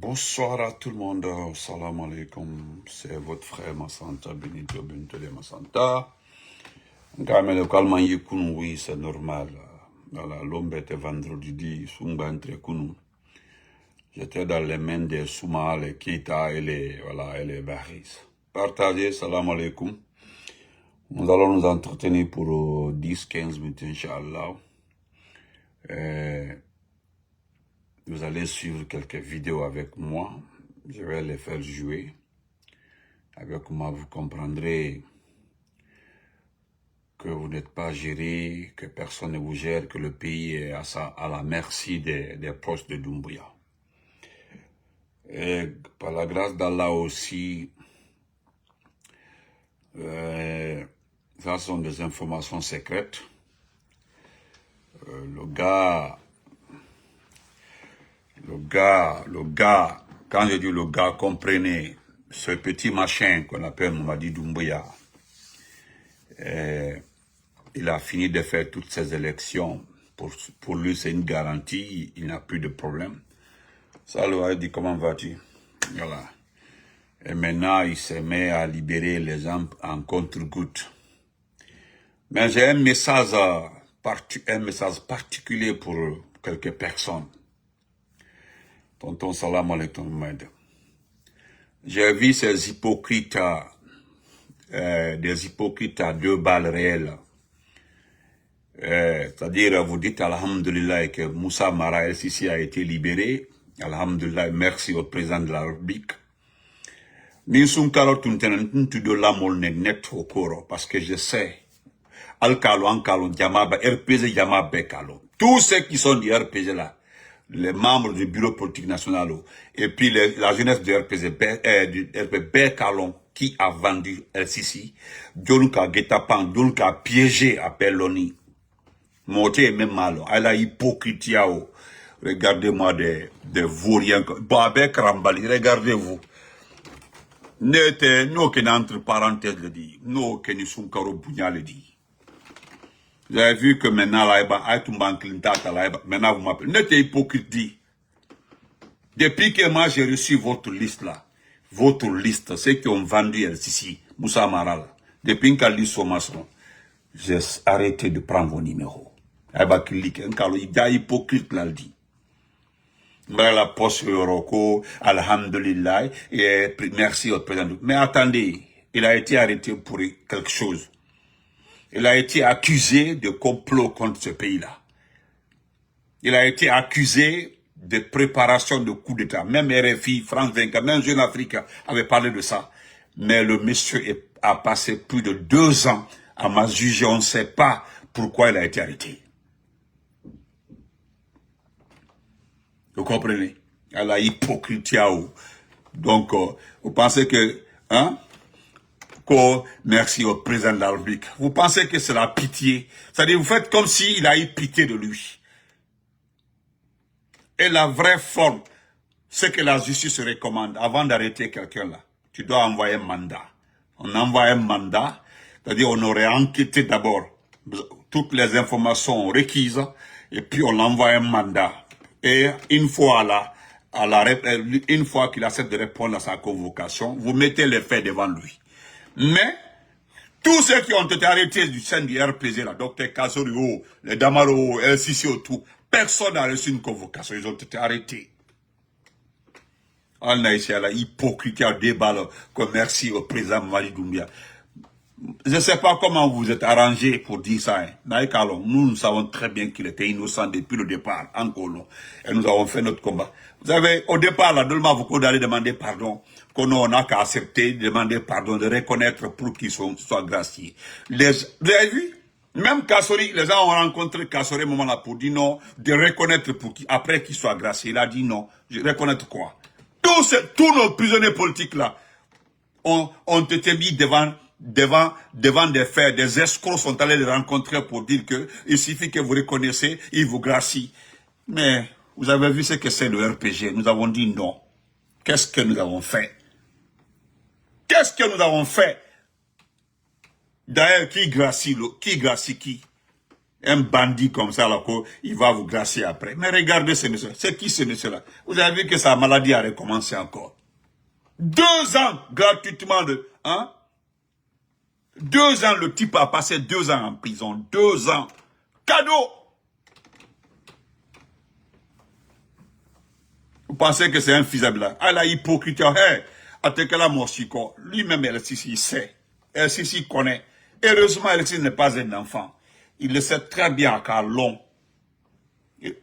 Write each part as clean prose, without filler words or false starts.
Bonsoir à tout le monde, salam alaikum, c'est votre frère Massanta, Benito Bentele Massanta. Oui, c'est normal. Voilà, l'homme était vendredi, j'étais dans les mains des Souma, les Keita et les Baris. Partagez, salam alaikum. Nous allons nous entretenir pour 10-15 minutes, Inch'Allah. Vous allez suivre quelques vidéos avec moi. Je vais les faire jouer. Avec moi, vous comprendrez que vous n'êtes pas géré, que personne ne vous gère, que le pays est à la merci des proches de Doumbouya. Et par la grâce d'Allah aussi, ça sont des informations secrètes. Le gars, quand je dis le gars, comprenez, ce petit machin qu'on appelle Mamadi Doumbouya, il a fini de faire toutes ces élections. Pour lui, c'est une garantie, il n'a plus de problème. Ça, lui dit, comment vas-tu? Voilà. Et maintenant, il se met à libérer les gens en contre-goutte. Mais j'ai un message particulier pour quelques personnes. Tonton Salam alaikum. J'ai vu ces hypocrites, des hypocrites à 2 balles réelles. C'est-à-dire, vous dites Alhamdulillah que Moussa Mara El-Sisi a été libéré. Alhamdulillah, merci au président de la République. Parce que je sais, Al-Kalo, Ankalo, Djamaba, RPG, Djamaba, Kalo. Tous ceux qui sont du RPG là, les membres du bureau politique national, et puis la jeunesse du RPB Kalon, qui a vendu El-Sisi, Djoluka Getapan, Djoluka piégé à Pelloni. Monté est même mal, elle a hypocrisie. Regardez-moi des vauriens. Babek Rambali, regardez-vous. N'était, nous qui entre parenthèses le dit, nous qui nous sommes Bounia le dit. Vous avez vu que maintenant, maintenant vous m'appelez. N'était hypocrite dit. Depuis que moi j'ai reçu votre liste là, votre liste, ceux qui ont vendu El-Sisi, Moussa Maral, depuis que l'île Somasson, j'ai arrêté de prendre vos numéros. Il y a hypocrite là, le dit. La poste Yoroko, Alhamdulillah, et merci au président. Mais attendez, il a été arrêté pour quelque chose. Il a été accusé de complot contre ce pays-là. Il a été accusé de préparation de coup d'État. Même RFI, France 24, même Jeune Afrique avait parlé de ça. Mais le monsieur a passé plus de 2 ans à m'a jugé. On ne sait pas pourquoi il a été arrêté. Vous comprenez? À la hypocrisie. Donc, vous pensez que, merci au président de la République. Vous pensez que c'est la pitié. C'est-à-dire, vous faites comme s'il a eu pitié de lui. Et la vraie forme, c'est que la justice recommande, avant d'arrêter quelqu'un là, tu dois envoyer un mandat. On envoie un mandat, c'est-à-dire on aurait enquêté d'abord toutes les informations requises, et puis on envoie un mandat. Et une fois une fois qu'il accepte de répondre à sa convocation, vous mettez les faits devant lui. Mais, tous ceux qui ont été arrêtés du sein du RPG, la Dr Kassori, les Damaro, El-Sisi, tout, personne n'a reçu une convocation, ils ont été arrêtés. On a ici à la hypocrisie à débat, merci au président Mamadi Doumbouya. Je ne sais pas comment vous êtes arrangé pour dire ça. Nous savons très bien qu'il était innocent depuis le départ, en colon. Et nous avons fait notre combat. Vous savez, au départ, là, Dolma, vous allez demander pardon. Qu'on n'a qu'à accepter, demander pardon, de reconnaître pour qu'ils soient graciés. Vous avez vu? Même Kassori, les gens ont rencontré Kassori, moment là, pour dire non, de reconnaître pour après qu'ils soient graciés. Il a dit non. Reconnaître quoi? Tous nos prisonniers politiques là, ont été mis devant des faits, des escrocs sont allés les rencontrer pour dire que il suffit que vous reconnaissiez, ils vous gracient. Mais vous avez vu ce que c'est le RPG. Nous avons dit non. Qu'est-ce que nous avons fait? Qu'est-ce que nous avons fait? D'ailleurs, qui gracie qui? Un bandit comme ça, là, il va vous gracier après. Mais regardez ce monsieur. C'est qui ce monsieur-là? Vous avez vu que sa maladie a recommencé encore. 2 ans gratuitement de... Hein? 2 ans, le type a passé 2 ans en prison. 2 ans. Cadeau! Vous pensez que c'est infisable là? Ah, la hypocrite. Hey, Atekela Morsiko, lui-même, il sait. El-Sisi connaît. Heureusement, El-Sisi n'est pas un enfant. Il le sait très bien à Carlon.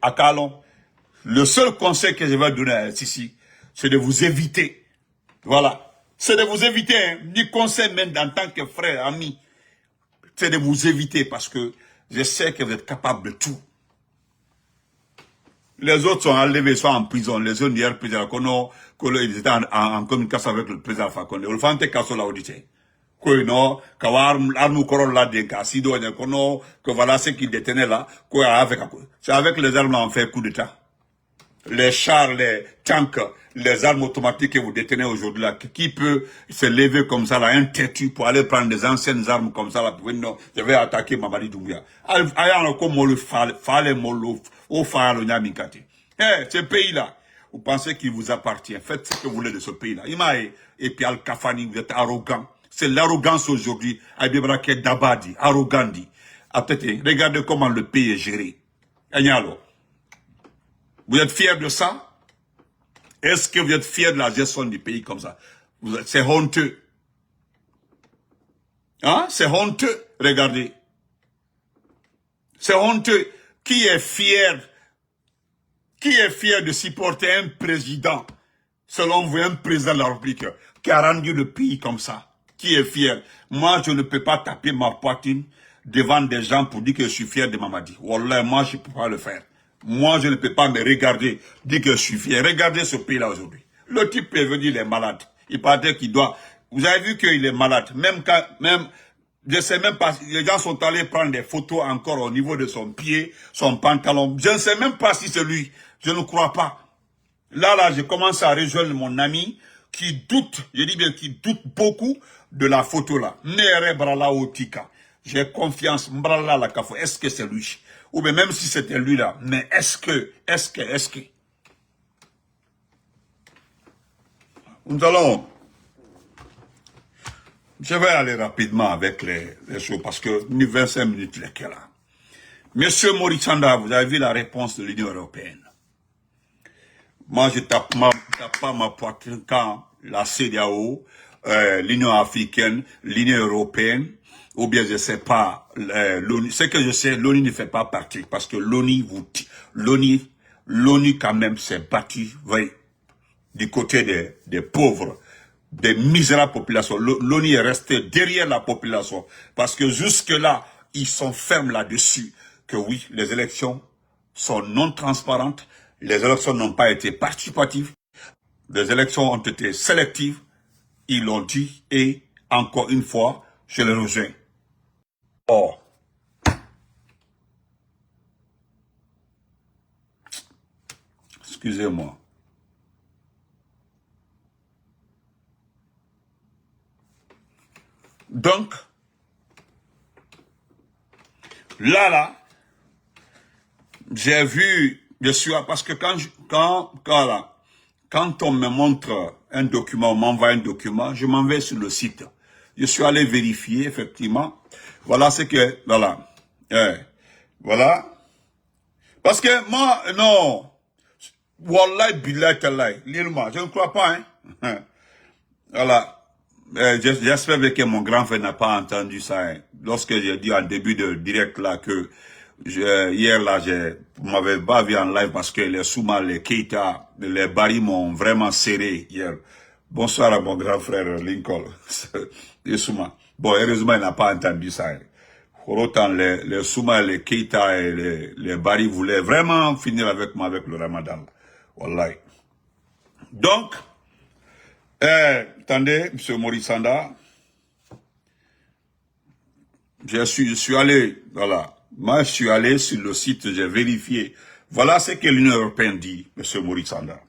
À Carlon. Le seul conseil que je vais donner à El-Sisi, c'est de vous éviter. Voilà. C'est de vous éviter, hein. Du conseil même en tant que frère, ami. C'est de vous éviter parce que je sais que vous êtes capable de tout. Les autres sont enlevés, sont en prison. Les autres hier, ils étaient en communication avec le président Fakonde. Le fante kaso la audité. Que non, que voilà ce qu'ils détenaient là, c'est avec les armes là on fait coup d'état. Les chars, les tanks, les armes automatiques que vous détenez aujourd'hui là, qui peut se lever comme ça là, un têtu pour aller prendre des anciennes armes comme ça là, pour dire non, je vais attaquer Mamadi Doumbouya. Ce pays là, vous pensez qu'il vous appartient, faites ce que vous voulez de ce pays là. Et puis Al-Kafani, vous êtes arrogant. C'est l'arrogance aujourd'hui. Abibra Dabadi, arrogandi. Regardez comment le pays est géré. Agnalo. Vous êtes fiers de ça? Est-ce que vous êtes fiers de la gestion du pays comme ça? C'est honteux. Hein? C'est honteux. Regardez. C'est honteux. Qui est fier de supporter un président, selon vous, un président de la République, qui a rendu le pays comme ça? Qui est fier? Moi, je ne peux pas taper ma poitrine devant des gens pour dire que je suis fier de Mamadi. Wallah, moi, je ne peux pas le faire. Moi, je ne peux pas me regarder, dire que je suis fier. Regardez ce pays-là aujourd'hui. Le type est venu, il est malade. Il paraît qu'il doit... Vous avez vu qu'il est malade. Je sais même pas, les gens sont allés prendre des photos encore au niveau de son pied, son pantalon. Je ne sais même pas si c'est lui. Je ne crois pas. Là, je commence à rejoindre mon ami qui doute, je dis bien qui doute beaucoup de la photo là. Nere Brala Otika. J'ai confiance, Mbrala la Kafo. Est-ce que c'est lui? Ou bien même si c'était lui là, mais est-ce que nous allons, je vais aller rapidement avec les choses parce que 25 minutes lesquelles là. Monsieur Maurice Sanda, vous avez vu la réponse de l'Union européenne. Moi, je tape pas ma poitrine quand la CEDEAO, l'Union africaine, l'Union européenne, ou bien je sais pas, l'ONU. Ce que je sais, l'ONU ne fait pas partie parce que l'ONU quand même s'est battue, voyez, du côté des pauvres, des misérables populations. L'ONU est restée derrière la population parce que jusque là, ils sont fermes là-dessus que oui, les élections sont non transparentes. Les élections n'ont pas été participatives. Les élections ont été sélectives. Ils l'ont dit. Et encore une fois, je les rejoins. Oh. Excusez-moi. Donc, là, j'ai vu, je suis, parce que quand on me montre un document, on m'envoie un document, je m'en vais sur le site. Je suis allé vérifier, effectivement. Voilà ce que, voilà. Voilà. Parce que moi, non. Wallahi billahi tallahi. Lis-moi, je ne crois pas, hein. Voilà. J'espère que mon grand frère n'a pas entendu ça. Hein. Lorsque j'ai dit en début de direct là que hier là, vous m'avez pas vu en live parce que les Souma, les Keita, les Bari m'ont vraiment serré hier. Bonsoir à mon grand frère Lincoln. Les Souma. Bon, heureusement, il n'a pas entendu ça. Hein. Pour autant, les Souma, les Keita et les Bari voulaient vraiment finir avec moi avec le Ramadan. Wallahi. Donc, attendez, M. Maurice Sanda. Je suis allé, voilà. Moi, je suis allé sur le site, j'ai vérifié. Voilà ce que l'Union européenne dit, M. Maurice Sanda.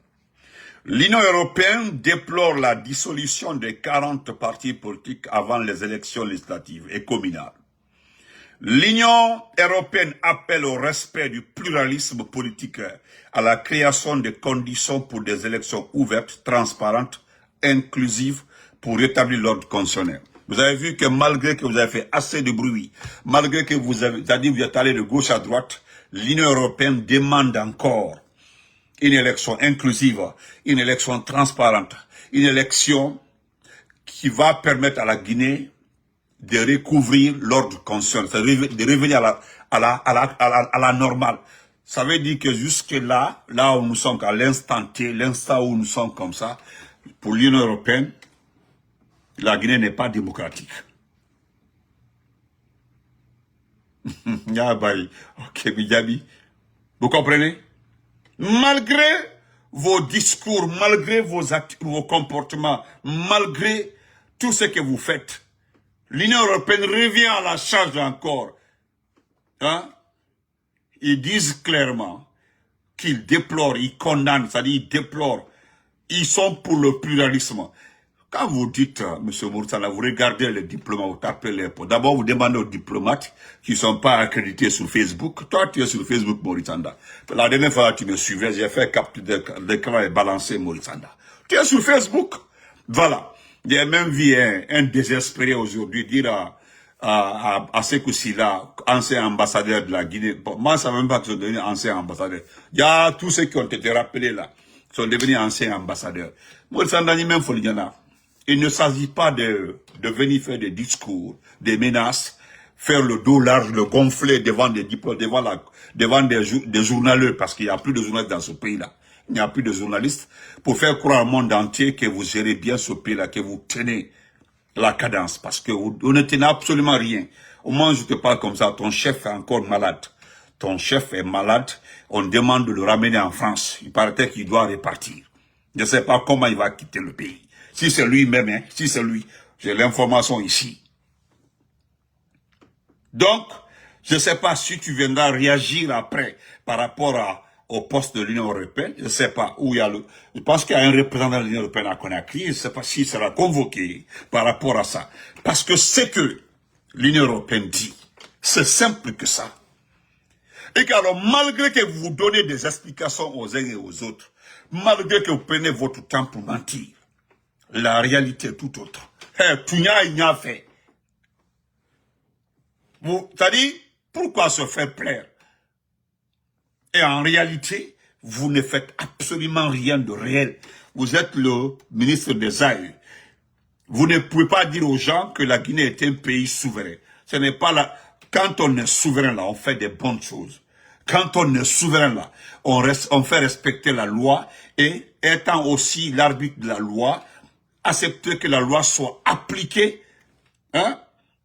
L'Union européenne déplore la dissolution des 40 partis politiques avant les élections législatives et communales. L'Union européenne appelle au respect du pluralisme politique, à la création de conditions pour des élections ouvertes, transparentes, inclusives, pour rétablir l'ordre constitutionnel. Vous avez vu que malgré que vous avez fait assez de bruit, malgré que vous êtes allé de gauche à droite, l'Union européenne demande encore une élection inclusive, une élection transparente, une élection qui va permettre à la Guinée de recouvrir l'ordre constitutionnel, de revenir à la normale. Ça veut dire que jusque là où nous sommes, à l'instant T, l'instant où nous sommes comme ça, pour l'Union européenne, la Guinée n'est pas démocratique. Ok, vous comprenez? Malgré vos discours, malgré vos actes, vos comportements, malgré tout ce que vous faites, l'Union européenne revient à la charge encore. Hein? Ils disent clairement qu'ils déplorent, ils condamnent, c'est-à-dire ils déplorent. Ils sont pour le pluralisme. Quand vous dites, M. Moursala, vous regardez les diplomates, vous tapez les pots. D'abord, vous demandez aux diplomates qui ne sont pas accrédités sur Facebook. Toi, tu es sur Facebook, Moritsanda. La dernière fois, tu me suivais, j'ai fait capture d'écran et balancé Moritsanda. Tu es sur Facebook. Voilà. J'ai même vu un désespéré aujourd'hui dire à Sékou Sylla, ancien ambassadeur de la Guinée. Bon, moi, ça ne veut même pas que je sois devenu ancien ambassadeur. Il y a tous ceux qui ont été rappelés là, sont devenus anciens ambassadeurs. Moritsanda, ni même Foligana. Il ne s'agit pas de venir faire des discours, des menaces, faire le dos large, le gonfler devant des diplômes, devant des journalistes, parce qu'il n'y a plus de journalistes dans ce pays-là. Il n'y a plus de journalistes, pour faire croire au monde entier que vous gérez bien ce pays-là, que vous tenez la cadence, parce que vous ne tenez absolument rien. Au moment où je te parle comme ça, ton chef est encore malade. Ton chef est malade, on demande de le ramener en France. Il paraît qu'il doit repartir. Je ne sais pas comment il va quitter le pays. Si c'est lui-même, hein, si c'est lui, j'ai l'information ici. Donc, je ne sais pas si tu viendras réagir après par rapport au poste de l'Union européenne. Je ne sais pas où il y a le... Je pense qu'il y a un représentant de l'Union européenne à Conakry. Je ne sais pas s'il sera convoqué par rapport à ça. Parce que c'est que l'Union européenne dit, c'est simple que ça. Et qu'alors, malgré que vous donnez des explications aux uns et aux autres, malgré que vous prenez votre temps pour mentir, la réalité est tout autre. Tout n'y a fait. C'est-à-dire, pourquoi se faire plaire? Et en réalité, vous ne faites absolument rien de réel. Vous êtes le ministre des Arts. Vous ne pouvez pas dire aux gens que la Guinée est un pays souverain. Ce n'est pas là. Quand on est souverain là, on fait des bonnes choses. Quand on est souverain là, on fait respecter la loi et étant aussi l'arbitre de la loi, accepter que la loi soit appliquée, hein,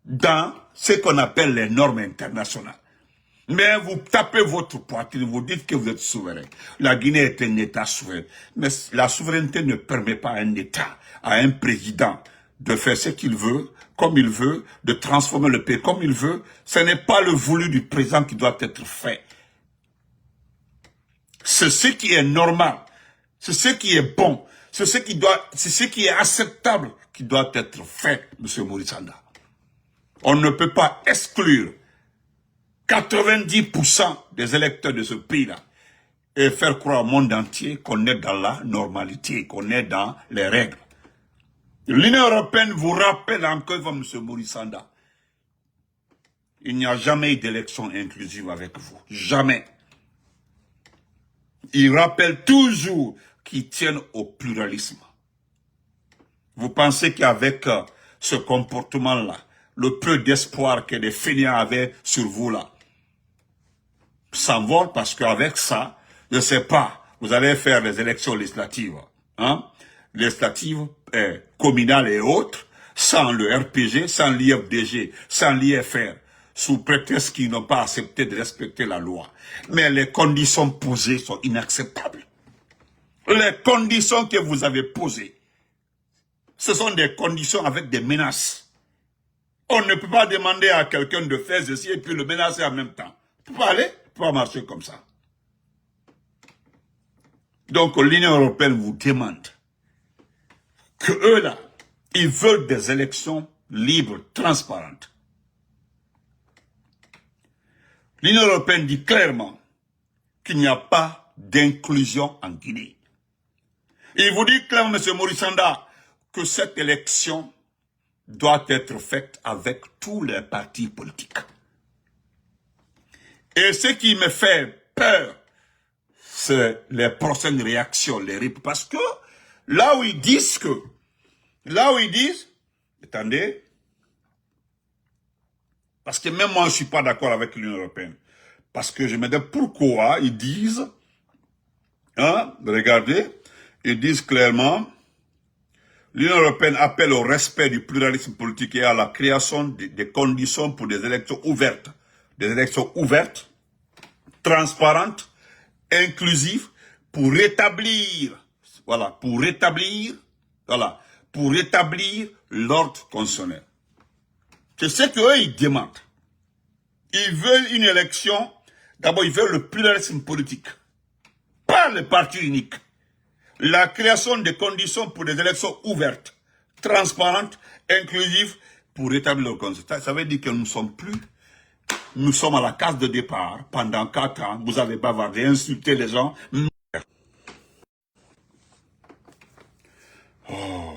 dans ce qu'on appelle les normes internationales. Mais vous tapez votre poitrine, vous dites que vous êtes souverain. La Guinée est un État souverain. Mais la souveraineté ne permet pas à un État, à un président, de faire ce qu'il veut, comme il veut, de transformer le pays comme il veut. Ce n'est pas le voulu du président qui doit être fait. C'est ce qui est normal. C'est ce qui est bon. C'est ce qui est acceptable qui doit être fait, M. Moritsanda. On ne peut pas exclure 90% des électeurs de ce pays-là et faire croire au monde entier qu'on est dans la normalité, qu'on est dans les règles. L'Union européenne vous rappelle encore, M. Moritsanda, il n'y a jamais eu d'élection inclusive avec vous. Jamais. Il rappelle toujours qu'ils tiennent au pluralisme. Vous pensez qu'avec ce comportement-là, le peu d'espoir que les fainéants avaient sur vous là, s'envole parce qu'avec ça, je ne sais pas, vous allez faire les élections législatives, hein, législatives, communales et autres, sans le RPG, sans l'IFDG, sans l'IFR, sous prétexte qu'ils n'ont pas accepté de respecter la loi. Mais les conditions posées sont inacceptables. Les conditions que vous avez posées, ce sont des conditions avec des menaces. On ne peut pas demander à quelqu'un de faire ceci et puis le menacer en même temps. On ne peut pas aller, on ne peut pas marcher comme ça. Donc l'Union européenne vous demande que eux là, ils veulent des élections libres, transparentes. L'Union européenne dit clairement qu'il n'y a pas d'inclusion en Guinée. Il vous dit clairement, M. Maurice Sanda, que cette élection doit être faite avec tous les partis politiques. Et ce qui me fait peur, c'est les prochaines réactions, parce que là où ils disent, attendez, parce que même moi je ne suis pas d'accord avec l'Union européenne, parce que je me dis pourquoi ils disent, regardez, ils disent clairement, l'Union européenne appelle au respect du pluralisme politique et à la création des conditions pour des élections ouvertes, transparentes, inclusives, pour rétablir l'ordre constitutionnel. C'est ce qu'eux, ils demandent. Ils veulent une élection, d'abord ils veulent le pluralisme politique, pas le parti unique. La création des conditions pour des élections ouvertes, transparentes, inclusives, pour rétablir le constitution. Ça veut dire que nous sommes à la case de départ. Pendant 4 ans, vous avez bavardé, insulté les gens. Oh.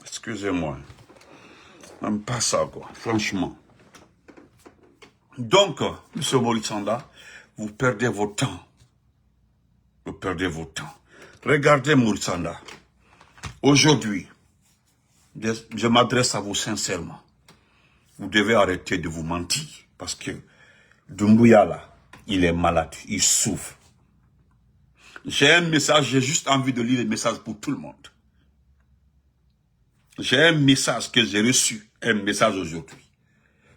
Excusez-moi. Même pas ça, quoi, franchement. Donc, M. Maurice Sanda, vous perdez votre temps. Regardez Maurice Sanda. Aujourd'hui, je m'adresse à vous sincèrement. Vous devez arrêter de vous mentir. Parce que Doumbouya, là, il est malade, il souffre. J'ai un message, j'ai juste envie de lire le message pour tout le monde. J'ai un message que j'ai reçu, un message aujourd'hui,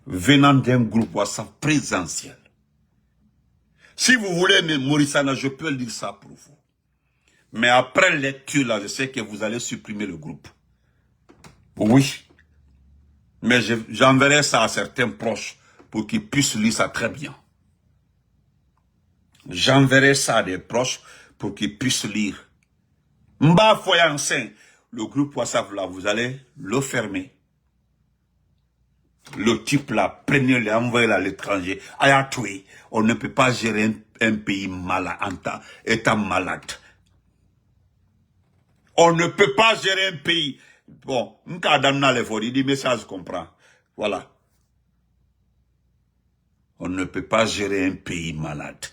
venant d'un groupe WhatsApp présentiel. Si vous voulez, Maurice Sanda, je peux lire ça pour vous. Mais après lecture, là, je sais que vous allez supprimer le groupe. Oui. Mais j'enverrai ça à certains proches pour qu'ils puissent lire ça très bien. J'enverrai ça à des proches pour qu'ils puissent lire. Mba Foyansin, le groupe WhatsApp là, vous allez le fermer. Le type là, prenez-le, envoyez-le à l'étranger. Ayatoué, on ne peut pas gérer un pays malade, étant malade. On ne peut pas gérer un pays. Bon, il dit, mais ça je comprends. Voilà. On ne peut pas gérer un pays malade.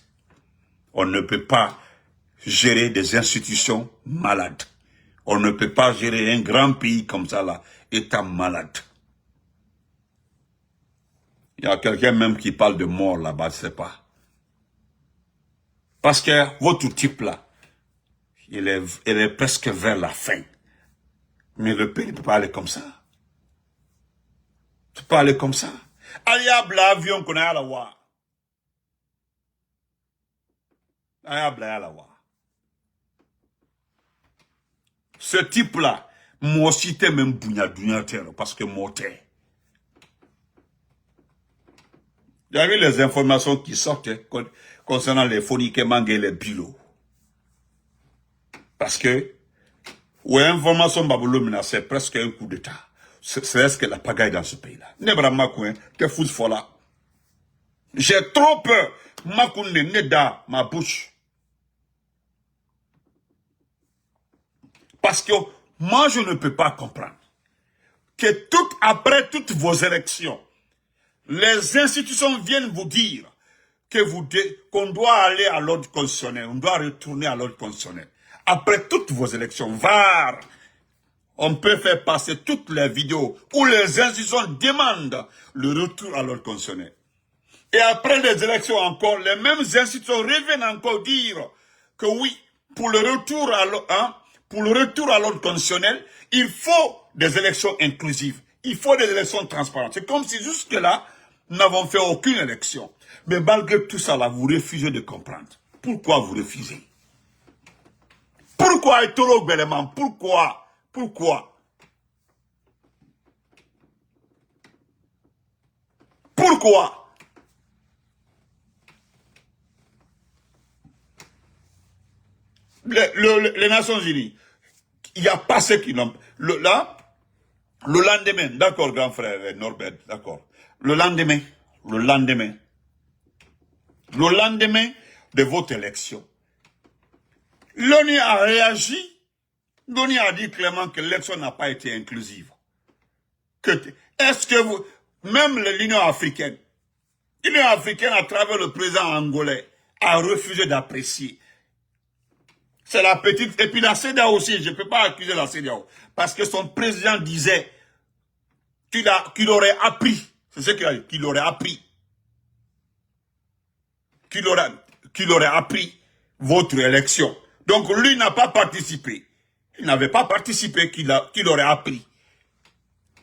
On ne peut pas gérer des institutions malades. On ne peut pas gérer un grand pays comme ça là, étant malade. Il y a quelqu'un même qui parle de mort là-bas, je ne sais pas. Parce que votre type là, il est presque vers la fin. Mais le pays ne peut pas aller comme ça. Tu peux aller comme ça. Ayab l'avion qu'on a à la voir. Ayab à la voir. Ce type-là, moi aussi t'es même bougnadougnateur parce que moi t'es. Il y avait les informations qui sortaient concernant les phoniquements et les bilots. Parce que, ou information baboulomina, c'est presque un coup d'État. C'est ce que la pagaille dans ce pays-là. Nebra Makouin, t'es fou de fola. J'ai trop peur. Makoun n'est dans ma bouche. Parce que moi, je ne peux pas comprendre que après toutes vos élections, les institutions viennent vous dire que qu'on doit aller à l'ordre constitutionnel, on doit retourner à l'ordre constitutionnel. Après toutes vos élections, VAR, on peut faire passer toutes les vidéos où les institutions demandent le retour à l'ordre constitutionnel. Et après les élections encore, les mêmes institutions reviennent encore dire que oui, pour le retour à l'ordre constitutionnel, il faut des élections inclusives. Il faut des élections transparentes. C'est comme si jusque-là, nous n'avons fait aucune élection. Mais malgré tout ça, là, vous refusez de comprendre. Pourquoi vous refusez? Pourquoi Etoro Beleman? Pourquoi? Pourquoi? Pourquoi? Les Nations Unies, il n'y a pas ceux qui n'ont... Là, Le lendemain, d'accord, grand frère Norbert, d'accord. Le lendemain, le lendemain, le lendemain de votre élection, l'ONU a réagi. L'ONU a dit clairement que l'élection n'a pas été inclusive. Est-ce que vous, même l'Union africaine, à travers le président angolais, a refusé d'apprécier. C'est la petite, et puis la CEDEAO aussi, je ne peux pas accuser la CEDEAO, parce que son président disait qu'il aurait appris, c'est ce qu'il a dit, qu'il aurait appris, qu'il aurait appris votre élection. Donc lui n'a pas participé. Il n'avait pas participé, qu'il aurait appris.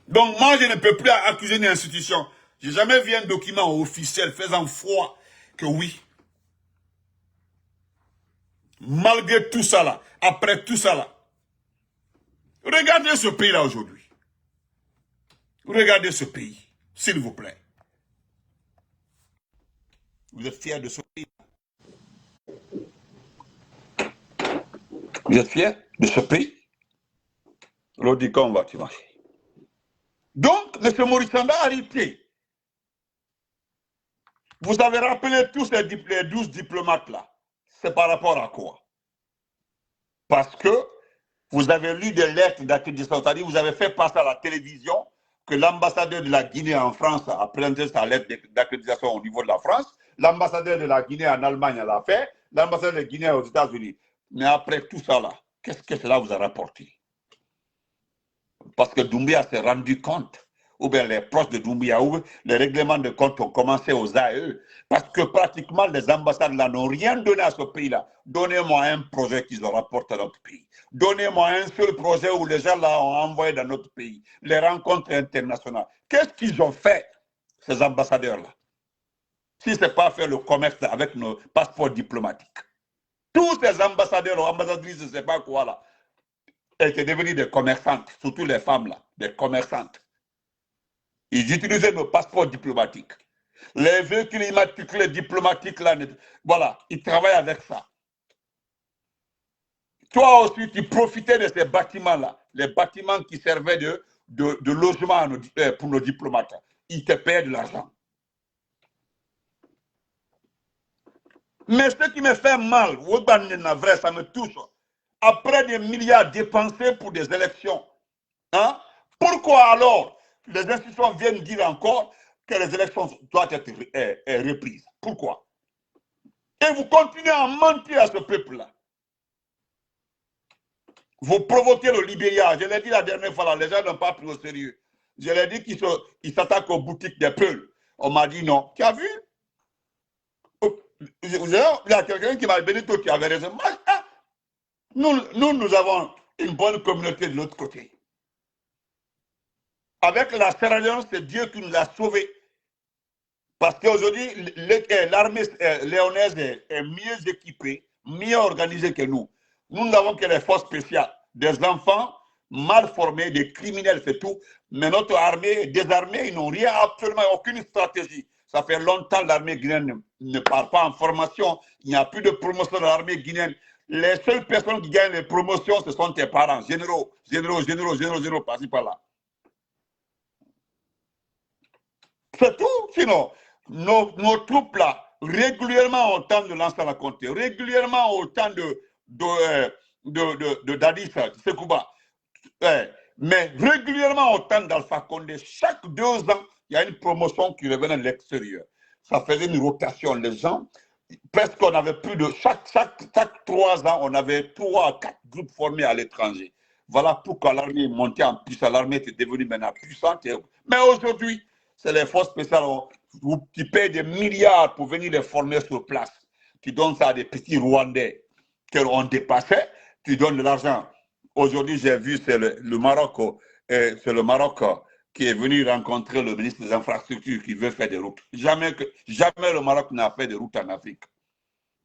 Donc moi, je ne peux plus accuser une institution. J'ai jamais vu un document officiel faisant foi que oui. Malgré tout ça là, après tout ça là, regardez ce pays là aujourd'hui. Regardez ce pays, s'il vous plaît. Vous êtes fiers de ce pays? Vous êtes fiers de ce pays? L'autre dit qu'on va te marcher. Donc, M. Maurice Sanda a arrêté. Vous avez rappelé tous les 12 diplomates là. C'est par rapport à quoi? Parce que vous avez lu des lettres d'accréditation, c'est-à-dire vous avez fait passer à la télévision que l'ambassadeur de la Guinée en France a présenté sa lettre d'accréditation au niveau de la France, l'ambassadeur de la Guinée en Allemagne l'a fait, l'ambassadeur de la Guinée aux États-Unis. Mais après tout ça là, qu'est-ce que cela vous a rapporté? Parce que Doumbia s'est rendu compte, ou bien les proches de Doumbia, ou les règlements de compte ont commencé aux AE, parce que pratiquement les ambassades là n'ont rien donné à ce pays-là. Donnez-moi un projet qu'ils ont rapporté à notre pays. Donnez-moi un seul projet où les gens là ont envoyé dans notre pays. Les rencontres internationales. Qu'est-ce qu'ils ont fait, ces ambassadeurs-là? Si ce n'est pas faire le commerce avec nos passeports diplomatiques. Tous ces ambassadeurs ou ambassadrices, je ne sais pas quoi là, étaient devenus des commerçantes, surtout les femmes là, des commerçantes. Ils utilisaient nos passeports diplomatiques. Les véhicules immatriculés diplomatiques là, voilà, ils travaillent avec ça. Toi aussi, tu profitais de ces bâtiments-là, les bâtiments qui servaient de logement pour nos diplomates. Ils te paient de l'argent. Mais ce qui me fait mal, ça me touche. Après des milliards dépensés pour des élections, hein, pourquoi alors les institutions viennent dire encore que les élections doivent être reprises? Pourquoi? Et vous continuez à mentir à ce peuple-là. Vous provoquez le Libéria. Je l'ai dit la dernière fois, là, les gens n'ont pas pris au sérieux. Je l'ai dit qu'ils s'attaquent aux boutiques des Peuls. On m'a dit non. Tu as vu? Il y a quelqu'un qui m'a dit, Benito, tu avais raison. Nous avons une bonne communauté de l'autre côté. Avec la Sierra Leone, c'est Dieu qui nous a sauvés. Parce qu'aujourd'hui, l'armée léonaise est mieux équipée, mieux organisée que nous. Nous n'avons que les forces spéciales, des enfants mal formés, des criminels, c'est tout. Mais notre armée est désarmée, ils n'ont rien, absolument aucune stratégie. Ça fait longtemps que l'armée guinéenne ne part pas en formation. Il n'y a plus de promotion de l'armée guinéenne. Les seules personnes qui gagnent les promotions, ce sont tes parents, généraux, par-ci, par-là. C'est tout. Sinon, nos troupes là, régulièrement au temps de Lansana Conté, régulièrement au temps de Dadis Sekouba, mais régulièrement au temps d'Alpha Condé, chaque 2 ans, il y a une promotion qui revenait de l'extérieur. Ça faisait une rotation. Les gens, presque on avait plus de. Chaque 3 ans, on avait 3 à 4 groupes formés à l'étranger. Voilà pourquoi l'armée est montée en puissance. L'armée est devenue maintenant puissante. Mais aujourd'hui, c'est les forces spéciales qui payent des milliards pour venir les former sur place. Tu donnes ça à des petits Rwandais qui ont dépassé. Tu donnes de l'argent. Aujourd'hui, j'ai vu, c'est le Maroc. C'est le Maroc qui est venu rencontrer le ministre des Infrastructures qui veut faire des routes. Jamais le Maroc n'a fait de route en Afrique.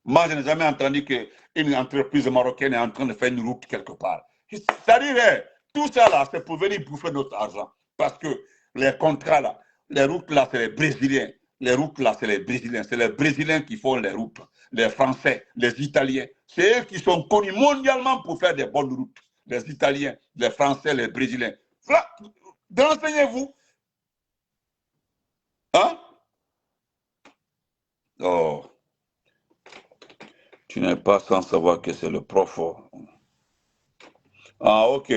Moi, je n'ai jamais entendu qu'une entreprise marocaine est en train de faire une route quelque part. C'est-à-dire, tout ça là, c'est pour venir bouffer notre argent. Parce que les contrats là, les routes là, c'est les Brésiliens. Les routes là, c'est les Brésiliens. C'est les Brésiliens qui font les routes. Les Français, les Italiens. C'est eux qui sont connus mondialement pour faire des bonnes routes. Les Italiens, les Français, les Brésiliens. Renseignez-vous. Hein? Oh, tu n'es pas sans savoir que c'est le profond. Ah, ok.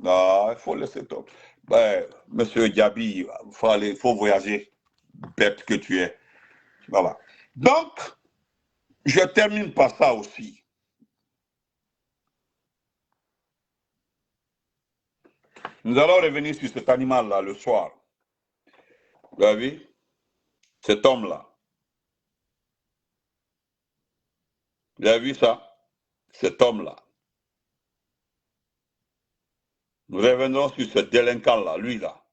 Ah, il faut laisser tomber. Ben, monsieur Diaby, il faut voyager. Bête que tu es. Voilà. Donc, je termine par ça aussi. Nous allons revenir sur cet animal-là le soir. Vous avez vu? Cet homme-là. Vous avez vu ça? Cet homme-là. Nous reviendrons sur ce délinquant-là, lui-là.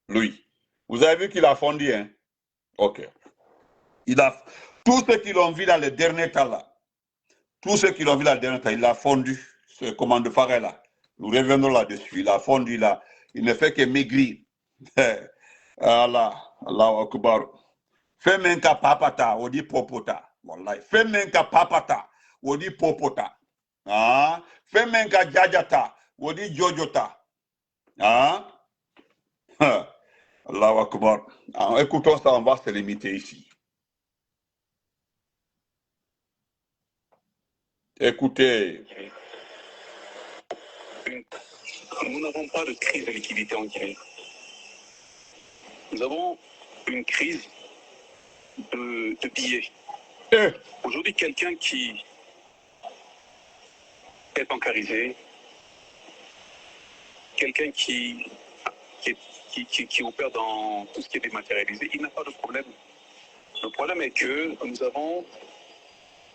Lui. Vous avez vu qu'il a fondu, hein? Ok. Il a... Tous ceux qui l'ont vu dans le dernier temps-là, tous ceux qui l'ont vu dans le dernier temps, il a fondu, ce commande Farel-là. Nous reviendrons là-dessus. Il a fondu, là. Il ne fait que maigrir. Allah, Allah Akbar. Femenka papata, odi popota. Wallahi. Femenka papata, odi popota. Ah. Femenka jajata, odi jojota. Ah. Allah Akbar. Ah, écoutons ça, on va se limiter ici. Écoutez. Nous n'avons pas de crise de liquidité en Guinée. Nous avons une crise de billets. Aujourd'hui, quelqu'un qui est bancarisé, quelqu'un qui opère dans tout ce qui est dématérialisé, il n'a pas de problème. Le problème est que nous avons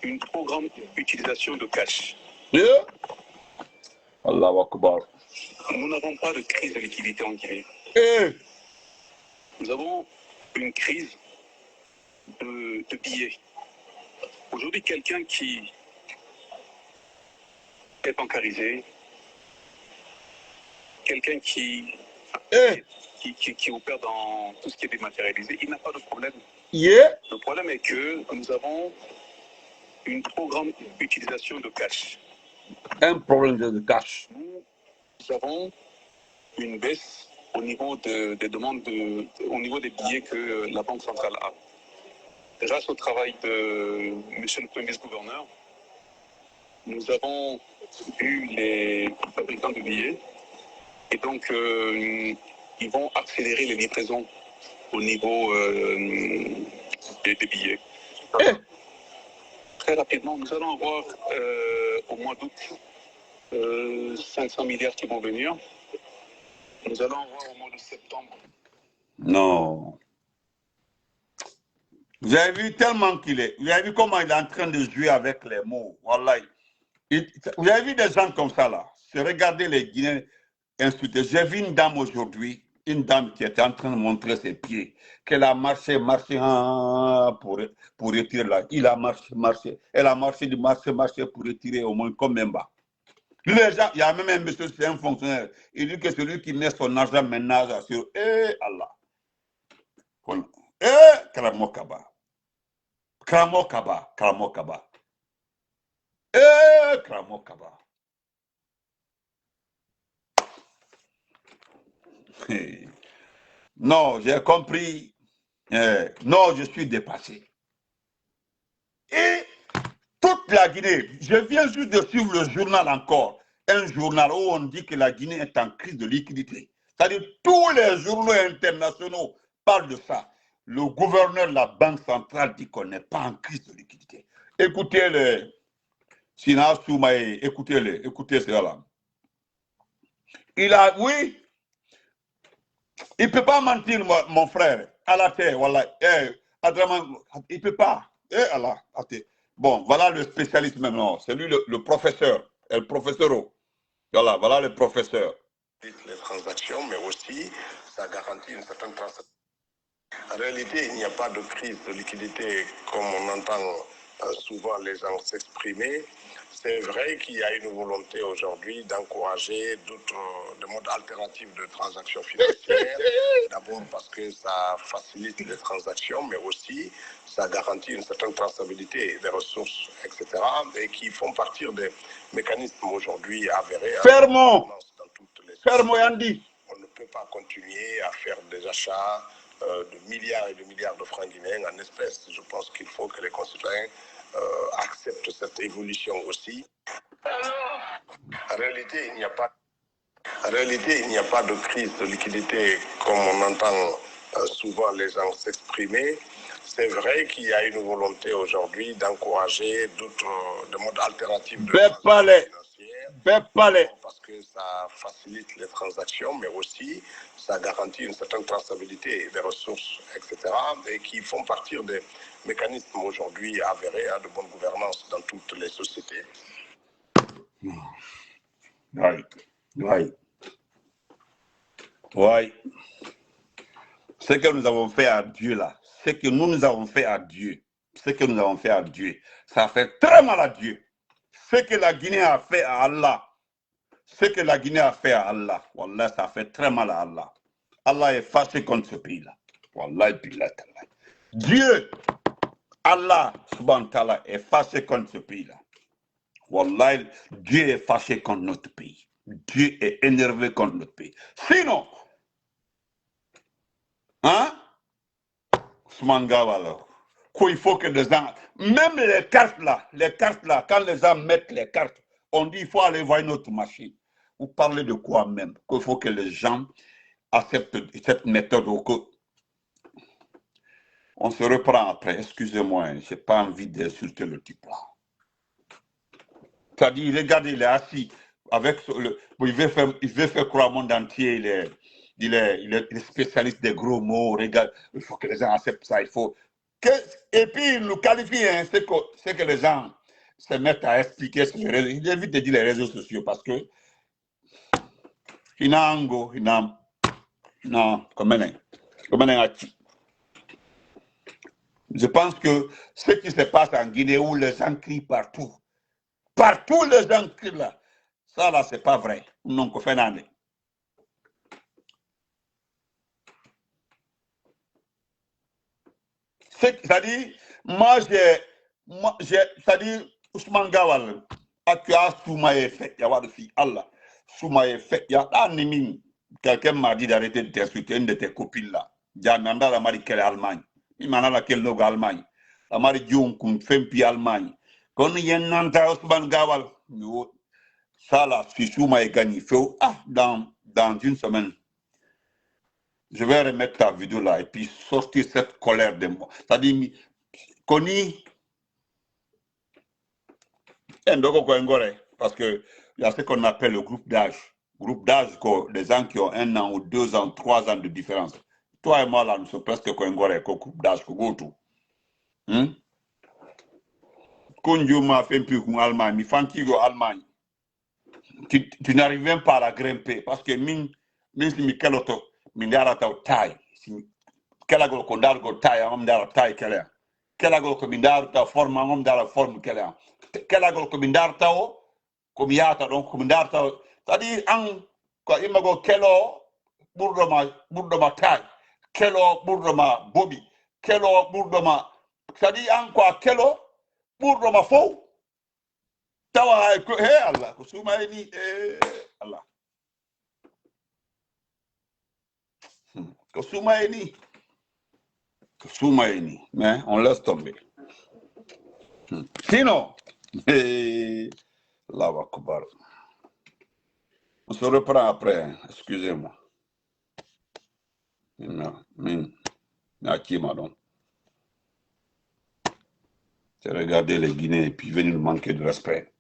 une trop grande utilisation de cash. Allahu Akbar. Nous n'avons pas de crise de liquidité en Guinée. Nous avons une crise de billets. Aujourd'hui, quelqu'un qui est bancarisé, quelqu'un qui opère dans tout ce qui est dématérialisé, il n'a pas de problème. Le problème est que nous avons une trop grande utilisation de cash. Un problème de cash. Nous avons une baisse au niveau des demandes, au niveau des billets que la Banque centrale a. Grâce au travail de M. le Premier gouverneur, nous avons eu les fabricants de billets et donc ils vont accélérer les livraisons au niveau des billets. Très rapidement, nous allons avoir au mois d'août 500 milliards qui vont venir. Nous allons avoir au mois de septembre. Non. Vous avez vu tellement qu'il est. Vous avez vu comment il est en train de jouer avec les mots. Wallahi. Vous avez vu des gens comme ça là. C'est regarder les Guinéens insultés. J'ai vu une dame aujourd'hui, une dame qui était en train de montrer ses pieds, qu'elle a marché pour retirer là. Il a marché. Elle a marché pour retirer au moins comme même bas. Les gens, il y a même un monsieur, c'est un fonctionnaire. Il dit que celui qui met son argent maintenant sur Allah. Karamokaba. Karamokaba. Non, j'ai compris. Non, je suis dépassé. Et toute la Guinée, je viens juste de suivre le journal encore. Un journal où on dit que la Guinée est en crise de liquidité. C'est-à-dire tous les journaux internationaux parlent de ça. Le gouverneur de la Banque centrale dit qu'on n'est pas en crise de liquidité. Écoutez-le. Sina Soumaï, écoutez-le. Écoutez cela. Il a, oui, il ne peut pas mentir, mon frère. À la terre, voilà. Il ne peut pas. Allah, bon, voilà le spécialiste maintenant. C'est lui le professeur. Le professeur. Voilà le professeur. Les transactions, mais aussi ça garantit une certaine transaction. En réalité, il n'y a pas de crise de liquidité comme on entend souvent les gens s'exprimer. C'est vrai qu'il y a une volonté aujourd'hui d'encourager d'autres modes alternatifs de transactions financières. D'abord parce que ça facilite les transactions, mais aussi ça garantit une certaine traçabilité des ressources, etc. Et qui font partir des mécanismes aujourd'hui avérés. Fermo Yandi. On ne peut pas continuer à faire des achats de milliards et de milliards de francs guinéens en espèces. Je pense qu'il faut que les concitoyens acceptent cette évolution aussi. En réalité, il n'y a pas de crise de liquidité comme on entend souvent les gens s'exprimer. C'est vrai qu'il y a une volonté aujourd'hui d'encourager d'autres modes alternatifs de transactions financières parce que ça facilite les transactions, mais aussi ça garantit une certaine traçabilité des ressources, etc., et qui font partie des mécanismes aujourd'hui avérés de bonne gouvernance dans toutes les sociétés. Oui. Ce que nous avons fait à Dieu là, ce que nous avons fait à Dieu, ça fait très mal à Dieu. Ce que la Guinée a fait à Allah, Wallah, ça fait très mal à Allah. Allah est fâché contre ce pays-là. Wallah, Dieu, Allah, subhanahu wa ta'ala, est fâché contre ce pays-là. Wallah, Dieu est fâché contre notre pays. Dieu est énervé contre notre pays. Sinon, hein? Alors, il faut que les gens, même les cartes là, quand les gens mettent les cartes, on dit il faut aller voir une autre machine. Vous parlez de quoi même? Qu'il faut que les gens acceptent cette méthode. On se reprend après, excusez-moi, je n'ai pas envie d'insulter le type là. C'est-à-dire, regardez, il est assis, il veut faire croire au monde entier, il est spécialiste des gros mots, regarde, il faut que les gens acceptent ça, et puis il nous qualifie, hein, c'est que les gens se mettent à expliquer sur les réseaux. Il évite de dire les réseaux sociaux parce que je pense que ce qui se passe en Guinée où les gens crient partout les gens crient là, ça là c'est pas vrai. Non, qu'on fait l'année. C'est-à-dire, c'est-à-dire, Ousmane Gawal, tu as Soumaye fait, il y a des filles, Allah, Soumaye fait, il y a un nimi, quelqu'un m'a dit d'arrêter de t'insulter, une de tes copines là, Jananda la mari quelle Allemagne, il m'a dit quelle logo Allemagne, la mari Djoum, qu'on fait puis Allemagne, quand il y a un nanta Ousmane Gawal, ça là, si Soumaye gagne, il faut, dans une semaine, je vais remettre ta vidéo là et puis sortir cette colère de moi. C'est-à-dire, Koni, parce qu'il y a ce qu'on appelle le groupe d'âge. Groupe d'âge, des gens qui ont 1 an ou 2 ans, 3 ans de différence. Toi et moi, là, nous sommes presque Kongore, groupe d'âge, Kogoto. Konjuma fait plus qu'en Allemagne, mais Fantigo Allemagne. Tu n'arrives même pas à la grimper parce que même si Mikel Otto, Mindara taille. Kelagol ko ndar go tay am ndar tay kele kelagol ko mindar ta forme am ndar forme kele kelagol ko mindar taw ko miyata donc ko mindar taw c'est-à-dire an ko imago kelo burdoma tay kelo burdoma bobi kelo burdoma c'est-à-dire an ko kelo burdoma fo tawa ko he Allah ko sumayni Allah ko sumayni Soumaïni, mais on laisse tomber. Sinon, là va couper. On se reprend après, excusez-moi. C'est regarder les Guinéens et puis venir nous manquer de respect.